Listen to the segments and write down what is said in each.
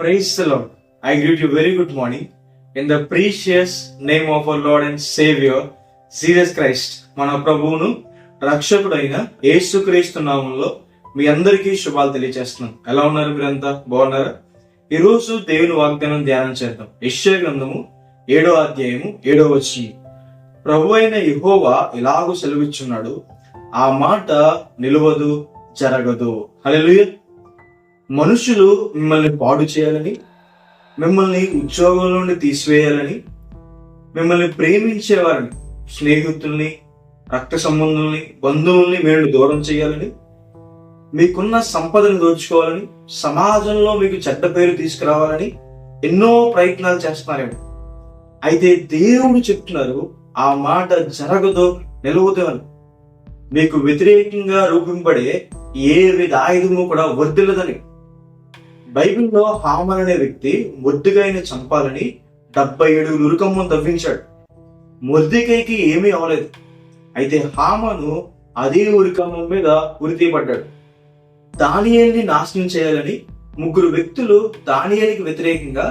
Praise the Lord. I greet you very good morning in the precious name of our Lord and Savior Jesus Christ. మన ప్రభువును రక్షకుడైన యేసుక్రీస్తు నామములో మీ అందరికీ శుభాలు తెలియజేస్తున్నాం. ఎలా ఉన్నారు మీరంతా? బాగున్నారా? ఈరోజు దేవుని వాగ్దానం ధ్యానం చేద్దాం. యెషయా గ్రంథము 7వ అధ్యాయము 7వ వచనం. ప్రభు అయిన యెహోవా ఇలాగూ సెలవిచ్చున్నాడు, ఆ మాట నిలవదు, జరగదు. హల్లెలూయా. మనుషులు మిమ్మల్ని పాడు చేయాలని, మిమ్మల్ని ఉద్యోగం నుండి తీసివేయాలని, మిమ్మల్ని ప్రేమించేవారిని, స్నేహితుల్ని, రక్త సంబంధుల్ని, బంధువుల్ని మీరు దూరం చేయాలని, మీకున్న సంపదను దోచుకోవాలని, సమాజంలో మీకు చెడ్డ పేరు తీసుకురావాలని ఎన్నో ప్రయత్నాలు చేస్తున్నారేమో. అయితే దేవుడు చెప్తున్నారు, ఆ మాట జరగదు, నిలవదు అని. మీకు వ్యతిరేకంగా రూపింపడే ఏ విధ ఆయుధము కూడా వర్ధిల్లదని. బైబిల్లో హామాన్ అనే వ్యక్తి మొర్దెకైని చంపాలని 77 ఉరుకమ్మను తవ్వించాడు. మొర్దెకైకి ఏమీ అవలేదు. అయితే హామాను అదే ఉరికమ్మం మీద ఉరితీయబడ్డాడు. దానియేలుని నాశనం చేయాలని 3 వ్యక్తులు దానియేలుకి వ్యతిరేకంగా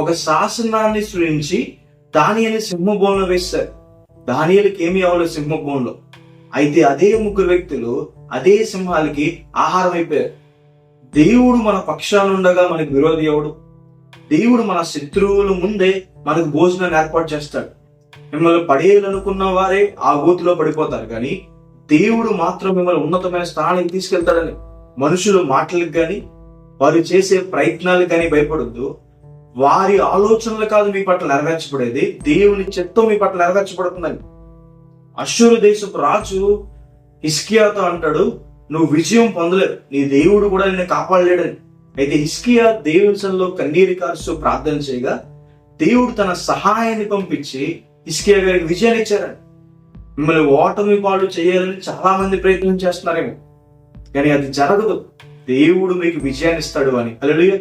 ఒక శాసనాన్ని సృష్టించి దానియేలుని సింహబోన్లో వేశారు. దానియేలుకి ఏమీ అవలేదు సింహబోన్లో. అయితే అదే 3 వ్యక్తులు అదే సింహాలకి ఆహారం అయిపోయారు. దేవుడు మన పక్షాన ఉండగా మనకు విరోధి ఎవడు? దేవుడు మన శత్రువుల ముందే మనకు భోజనాన్ని ఏర్పాటు చేస్తాడు. మిమ్మల్ని పడేయాలనుకున్న వారే ఆ గోతిలో పడిపోతారు, కానీ దేవుడు మాత్రం మిమ్మల్ని ఉన్నతమైన స్థానానికి తీసుకెళ్తాడని. మనుషులు మాటలకు కానీ వారు చేసే ప్రయత్నాలకు కానీ భయపడొద్దు. వారి ఆలోచనలు కాదు మీ పట్ల నెరవేర్చబడేది, దేవుని చిత్తం మీ పట్ల నెరవేర్చబడుతుందని. అష్షూరు దేశపు రాజు హిజ్కియాతో అంటాడు, నువ్వు విజయం పొందలేవు, నీ దేవుడు కూడా నిన్ను కాపాడలేడని. అయితే హిజ్కియా దేవుని సన్నిధిలో కన్నీరు కారుస్తూ ప్రార్థన చేయగా దేవుడు తన సహాయాన్ని పంపించి హిజ్కియా గారికి విజయాన్ని ఇచ్చారని. మిమ్మల్ని ఓటమి పాలు చేయాలని చాలా మంది ప్రయత్నం చేస్తున్నారేమో, కానీ అది జరగదు. దేవుడు మీకు విజయాన్ని ఇస్తాడు అని. హల్లెలూయా.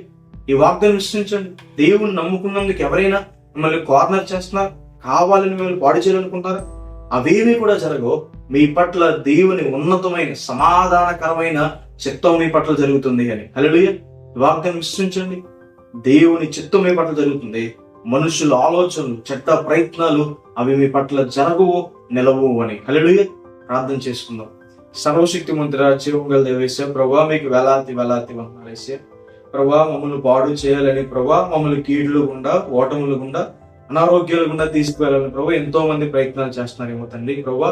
ఈ వాగ్దానం విశ్వసించండి. దేవుని నమ్ముకున్నందుకు ఎవరైనా మిమ్మల్ని కార్నర్ చేస్తున్నారు, కావాలని మిమ్మల్ని పాడు చేయాలనుకుంటారా? అవేమీ కూడా జరగవు. మీ పట్ల దేవుని ఉన్నతమైన సమాధానకరమైన చిత్తం మీ పట్ల జరుగుతుంది అని. హల్లెలూయా. వాగ్దానం విశ్వసించండి. దేవుని చిత్తం మీ పట్ల జరుగుతుంది. మనుషుల ఆలోచనలు, చెడ్డ ప్రయత్నాలు అవి మీ పట్ల జరగవు, నిలవు అని. హల్లెలూయా. ప్రార్థన చేసుకుందాం. సర్వశక్తిమంతుడా, జీవగల దేవేశ్వర, ప్రభువా మీకు వేలాది వందనాలు యేసయ్యా. ప్రభువా మమ్మల్ని పాడు చేయాలని, ప్రభువా మమ్మల్ని కీడులు గుండా, ఓటములు గుండా, అనారోగ్యాల గుండా తీసుకువెళ్ళాలని ప్రభు ఎంతో మంది ప్రయత్నాలు చేస్తున్నారేమో తండ్రి. ప్రభు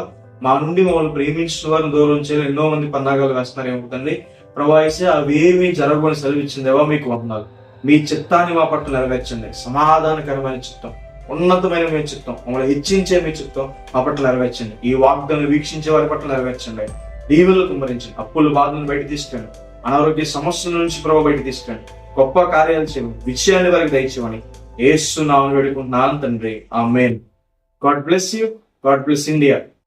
మా నుండి మమ్మల్ని ప్రేమించిన వారిని దూరం చేయాలని ఎన్నో మంది పన్నాగాలు వేస్తున్నారేమో తండ్రి. ప్రభు అయితే అవేమీ జరగని సెలవిచ్చిందేవా మీకు వందనాలు. మీ చిత్తాన్ని మా పట్ల నెరవేర్చండి. సమాధానకరమైన చిత్తం, ఉన్నతమైన మీ చిత్తం, మమ్మల్ని హెచ్చించే మీ చిత్తం మా పట్ల నెరవేర్చండి. ఈ వాగ్దాన్ని వీక్షించే వారి పట్ల నెరవేర్చండి. దీవులు కుమ్మరించండి. అప్పుల బాధను బయట తీసుకురండి. అనారోగ్య సమస్యల నుంచి ప్రభు బయట తీసుకురండి. గొప్ప కార్యాలు చేయండి. విజయాన్ని వారికి దయచేయమని యేసు నామములో వేడుకుంటున్నాను తండ్రి. Amen. God bless you. God bless India.